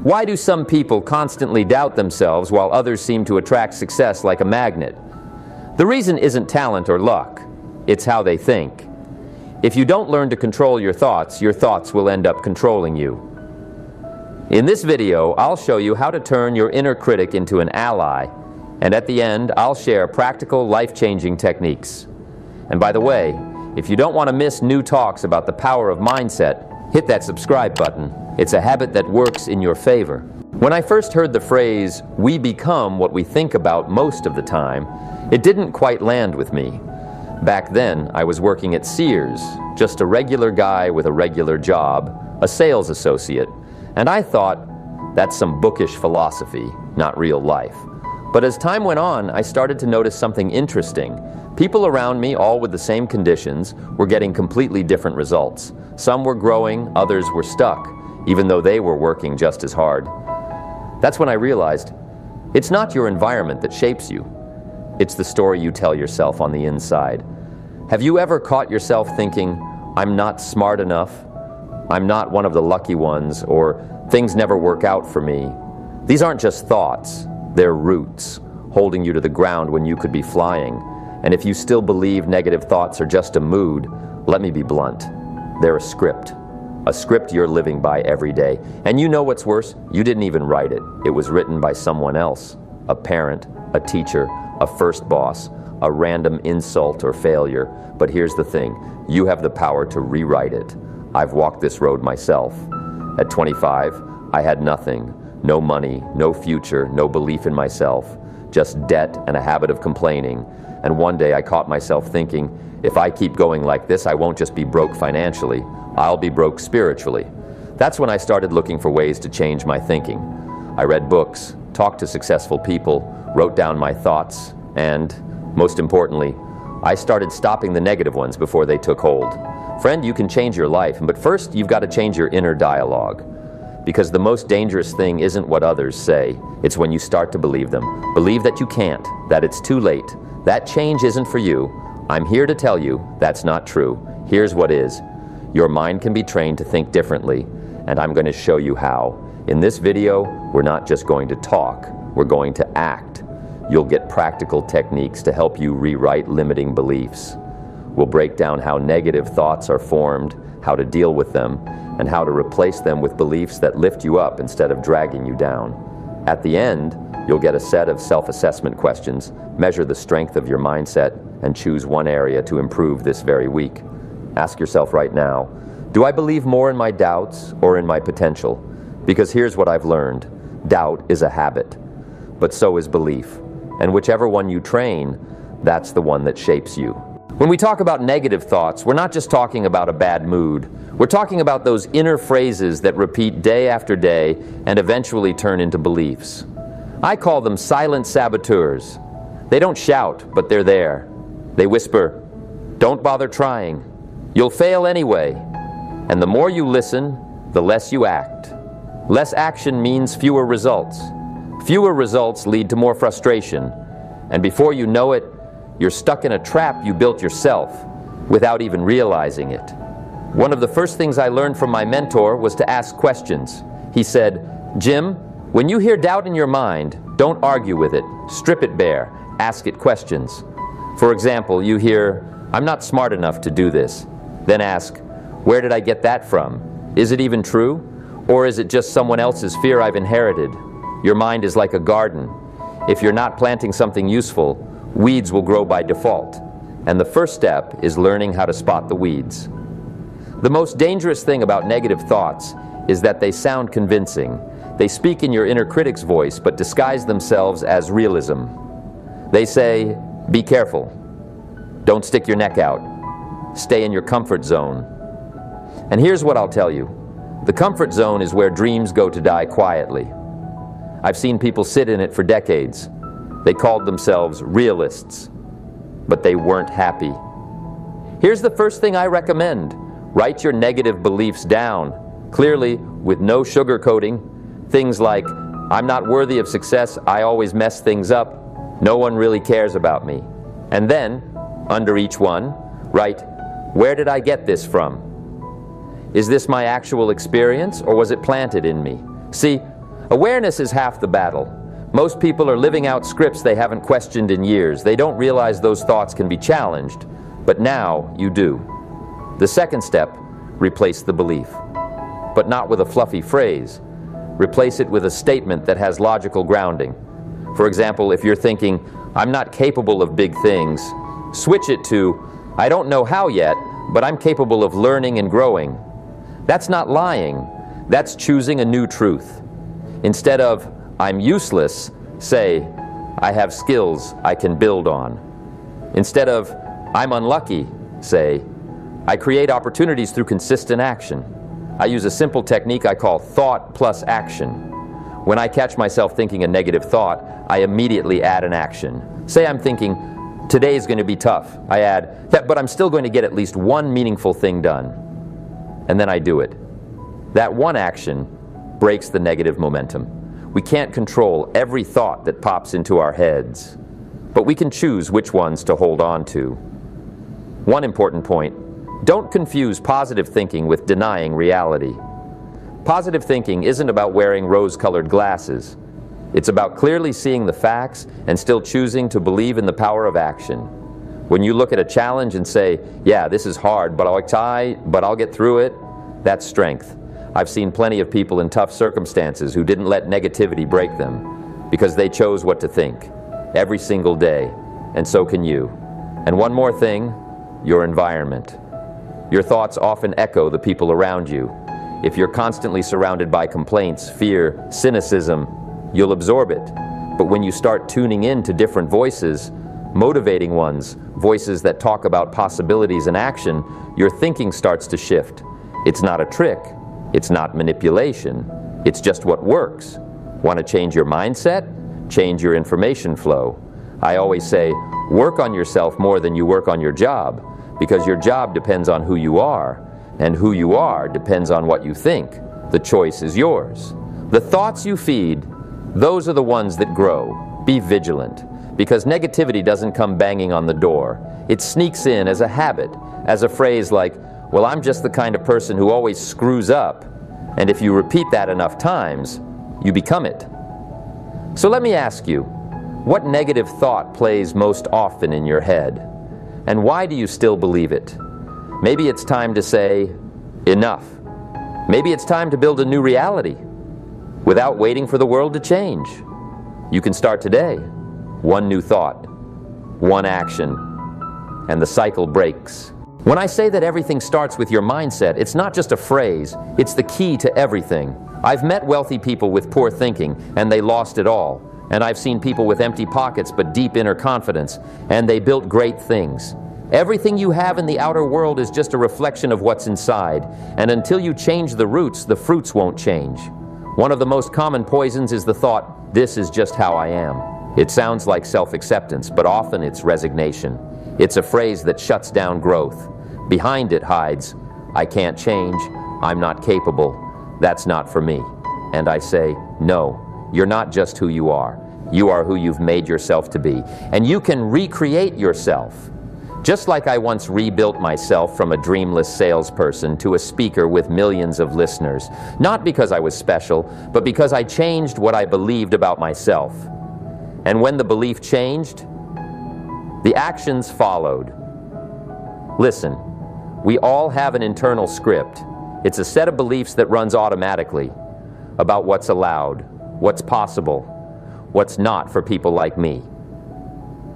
Why do some people constantly doubt themselves while others seem to attract success like a magnet? The reason isn't talent or luck, it's how they think. If you don't learn to control your thoughts will end up controlling you. In this video, I'll show you how to turn your inner critic into an ally, and at the end, I'll share practical, life-changing techniques. And by the way, if you don't want to miss new talks about the power of mindset, hit that subscribe button. It's a habit that works in your favor. When I first heard the phrase, "we become what we think about most of the time," it didn't quite land with me. Back then, I was working at Sears, just a regular guy with a regular job, a sales associate, and I thought, that's some bookish philosophy, not real life. But as time went on, I started to notice something interesting. People around me, all with the same conditions, were getting completely different results. Some were growing, others were stuck, even though they were working just as hard. That's when I realized, it's not your environment that shapes you. It's the story you tell yourself on the inside. Have you ever caught yourself thinking, "I'm not smart enough, I'm not one of the lucky ones," or "things never work out for me"? These aren't just thoughts, they're roots, holding you to the ground when you could be flying. And if you still believe negative thoughts are just a mood, let me be blunt. They're a script you're living by every day. And you know what's worse? You didn't even write it. It was written by someone else. A parent, a teacher, a first boss, a random insult or failure. But here's the thing, you have the power to rewrite it. I've walked this road myself. At 25, I had nothing. No money, no future, no belief in myself. Just debt and a habit of complaining. And one day I caught myself thinking, if I keep going like this, I won't just be broke financially, I'll be broke spiritually. That's when I started looking for ways to change my thinking. I read books, talked to successful people, wrote down my thoughts, and, most importantly, I started stopping the negative ones before they took hold. Friend, you can change your life, but first you've got to change your inner dialogue. Because the most dangerous thing isn't what others say, it's when you start to believe them. Believe that you can't, that it's too late, that change isn't for you. I'm here to tell you that's not true. Here's what is. Your mind can be trained to think differently, and I'm going to show you how. In this video, we're not just going to talk, we're going to act. You'll get practical techniques to help you rewrite limiting beliefs. We'll break down how negative thoughts are formed, how to deal with them, and how to replace them with beliefs that lift you up instead of dragging you down. At the end, you'll get a set of self-assessment questions, measure the strength of your mindset, and choose one area to improve this very week. Ask yourself right now, do I believe more in my doubts or in my potential? Because here's what I've learned. Doubt is a habit, but so is belief. And whichever one you train, that's the one that shapes you. When we talk about negative thoughts, we're not just talking about a bad mood. We're talking about those inner phrases that repeat day after day and eventually turn into beliefs. I call them silent saboteurs. They don't shout, but they're there. They whisper, "Don't bother trying. You'll fail anyway." And the more you listen, the less you act. Less action means fewer results. Fewer results lead to more frustration. And before you know it, you're stuck in a trap you built yourself without even realizing it. One of the first things I learned from my mentor was to ask questions. He said, "Jim, when you hear doubt in your mind, don't argue with it. Strip it bare. Ask it questions." For example, you hear, "I'm not smart enough to do this." Then ask, "Where did I get that from? Is it even true? Or is it just someone else's fear I've inherited?" Your mind is like a garden. If you're not planting something useful, weeds will grow by default. And the first step is learning how to spot the weeds. The most dangerous thing about negative thoughts is that they sound convincing. They speak in your inner critic's voice, but disguise themselves as realism. They say, "Be careful. Don't stick your neck out. Stay in your comfort zone." And here's what I'll tell you. The comfort zone is where dreams go to die quietly. I've seen people sit in it for decades. They called themselves realists, but they weren't happy. Here's the first thing I recommend. Write your negative beliefs down, clearly, with no sugarcoating. Things like, "I'm not worthy of success, I always mess things up, no one really cares about me." And then, under each one, write, "Where did I get this from? Is this my actual experience, or was it planted in me?" See, Awareness is half the battle. Most people are living out scripts they haven't questioned in years. They don't realize those thoughts can be challenged, but now you do. The second step, replace the belief. But not with a fluffy phrase. Replace it with a statement that has logical grounding. For example, if you're thinking, I'm not capable of big things, switch it to, I don't know how yet, but I'm capable of learning and growing. That's not lying. That's choosing a new truth. Instead of, I'm useless, say, I have skills I can build on. Instead of, I'm unlucky, say, I create opportunities through consistent action. I use a simple technique I call thought plus action. When I catch myself thinking a negative thought, I immediately add an action. Say I'm thinking, today is going to be tough. I add, but I'm still going to get at least one meaningful thing done. And then I do it. That one action breaks the negative momentum. We can't control every thought that pops into our heads, but we can choose which ones to hold on to. One important point, don't confuse positive thinking with denying reality. Positive thinking isn't about wearing rose-colored glasses. It's about clearly seeing the facts and still choosing to believe in the power of action. When you look at a challenge and say, yeah, this is hard, but I'll get through it, that's strength. I've seen plenty of people in tough circumstances who didn't let negativity break them because they chose what to think every single day, and so can you. And one more thing, your environment. Your thoughts often echo the people around you. If you're constantly surrounded by complaints, fear, cynicism, you'll absorb it. But when you start tuning in to different voices, motivating ones, voices that talk about possibilities and action, your thinking starts to shift. It's not a trick. It's not manipulation. It's just what works. Want to change your mindset? Change your information flow. I always say, work on yourself more than you work on your job, because your job depends on who you are, and who you are depends on what you think. The choice is yours. The thoughts you feed, those are the ones that grow. Be vigilant, because negativity doesn't come banging on the door. It sneaks in as a habit, as a phrase like, well, I'm just the kind of person who always screws up. And if you repeat that enough times, you become it. So let me ask you, what negative thought plays most often in your head? And why do you still believe it? Maybe it's time to say, enough. Maybe it's time to build a new reality without waiting for the world to change. You can start today. One new thought, one action, and the cycle breaks. When I say that everything starts with your mindset, it's not just a phrase, it's the key to everything. I've met wealthy people with poor thinking, and they lost it all. And I've seen people with empty pockets but deep inner confidence, and they built great things. Everything you have in the outer world is just a reflection of what's inside, and until you change the roots, the fruits won't change. One of the most common poisons is the thought, this is just how I am. It sounds like self-acceptance, but often it's resignation. It's a phrase that shuts down growth. Behind it hides, I can't change, I'm not capable, that's not for me. And I say, no, you're not just who you are. You are who you've made yourself to be. And you can recreate yourself. Just like I once rebuilt myself from a dreamless salesperson to a speaker with millions of listeners. Not because I was special, but because I changed what I believed about myself. And when the belief changed, the actions followed. Listen, we all have an internal script. It's a set of beliefs that runs automatically about what's allowed, what's possible, what's not for people like me.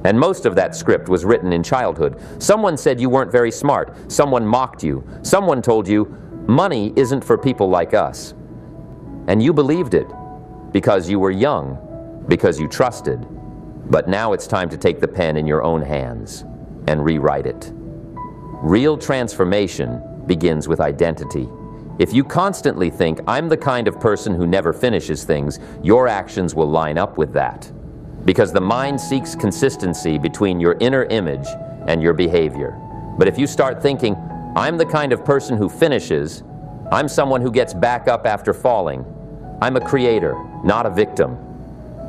And most of that script was written in childhood. Someone said you weren't very smart. Someone mocked you. Someone told you, money isn't for people like us. And you believed it because you were young, because you trusted. But now it's time to take the pen in your own hands and rewrite it. Real transformation begins with identity. If you constantly think, I'm the kind of person who never finishes things, your actions will line up with that. Because the mind seeks consistency between your inner image and your behavior. But if you start thinking, I'm the kind of person who finishes, I'm someone who gets back up after falling, I'm a creator, not a victim,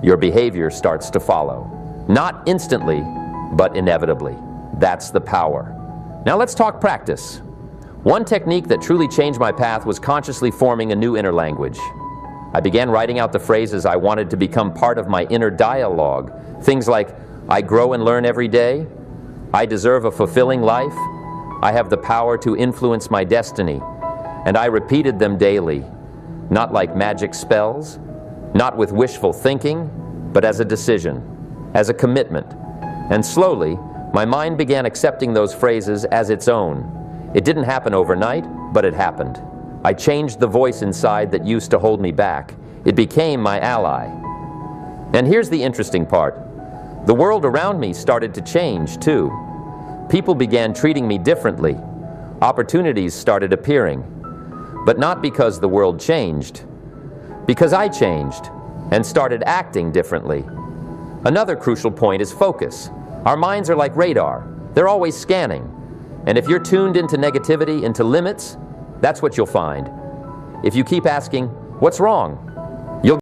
your behavior starts to follow. Not instantly, but inevitably. That's the power. Now let's talk practice. One technique that truly changed my path was consciously forming a new inner language. I began writing out the phrases I wanted to become part of my inner dialogue. Things like, I grow and learn every day, I deserve a fulfilling life, I have the power to influence my destiny. And I repeated them daily, not like magic spells, not with wishful thinking, but as a decision, as a commitment. And slowly, my mind began accepting those phrases as its own. It didn't happen overnight, but it happened. I changed the voice inside that used to hold me back. It became my ally. And here's the interesting part. The world around me started to change, too. People began treating me differently. Opportunities started appearing. But not because the world changed. Because I changed and started acting differently. Another crucial point is focus. Our minds are like radar. They're always scanning. And if you're tuned into negativity, into limits, that's what you'll find. If you keep asking, what's wrong?